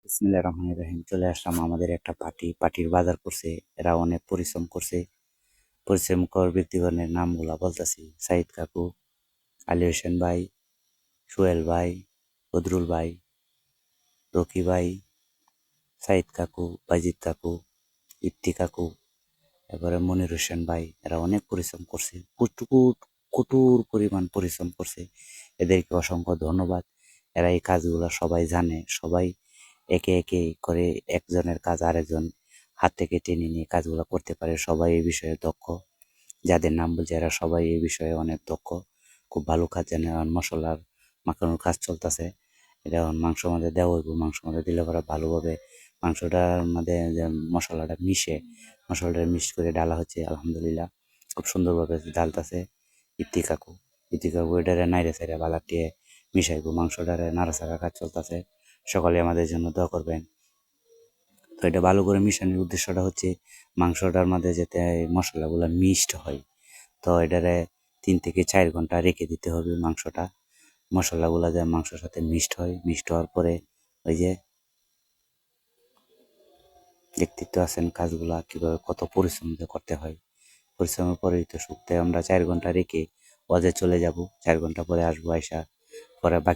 বিসমিল্লাহির রহমানির রহিম। চলে আসলাম আমাদের একটা পার্টির বাজার করছে। এরা অনেক পরিশ্রম করছে। পরিশ্রমকর ব্যক্তিগণের নামগুলা বলতেছি: সাইদ কাকু, আলী হোসেন ভাই, সোহেল ভাই, বদরুল ভাই, রকি ভাই, সাইদ কাকু, বাইজিদ কাকু, ইফতি কাকু, এরপরে মনির হোসেন ভাই। এরা অনেক পরিশ্রম করছে, কঠোর পরিমাণ পরিশ্রম করছে। এদেরকে অসংখ্য ধন্যবাদ। এরা এই কাজগুলো সবাই জানে, সবাই একে একে করে একজনের কাজ আরেকজন হাত থেকে টেনে নিয়ে কাজগুলো করতে পারে। সবাই এই বিষয়ে দক্ষ। যাদের নাম বলছে এরা সবাই এই বিষয়ে অনেক দক্ষ, খুব ভালো কাজ জানে। আর মশলার মাখানোর কাজ চলতেছে। এটা এখন মাংসর মধ্যে দেওয়া হইব। মাংসর মধ্যে দিলে পরে ভালোভাবে মাংসটার মধ্যে যে মশলাটা মিক্স করে ডালা হচ্ছে। আলহামদুলিল্লাহ খুব সুন্দরভাবে ডালতাছে ইতি কাকু এটারে নাইড়ে সাইড়ে বালাটিয়ে মিশাইবো। মাংসটারে নাড়াচাড়ার কাজ চলতেছে। সকলে আমাদের জন্য দোয়া করবেন। তো এটা ভালো করে মিশানোর উদ্দেশ্যটা হচ্ছে মাংসটার মধ্যে যাতে মশলাগুলো মিক্সড হয়। তো এটারে 3 থেকে 4 ঘন্টা রেখে দিতে হবে। মশলাগুলো যে মাংসের সাথে মিক্সড হয়। মিক্সড হওয়ার পরে ওই যে দেখতেই তো আছেন কাজগুলা কিভাবে কত পরিশ্রম দিয়ে করতে হয়। পরিশ্রমের পরেই তো শুকতে আমরা 4 ঘন্টা রেখে ওয়াজে চলে যাব। 4 ঘন্টা পরে আসবো, আইসা পরে বাকি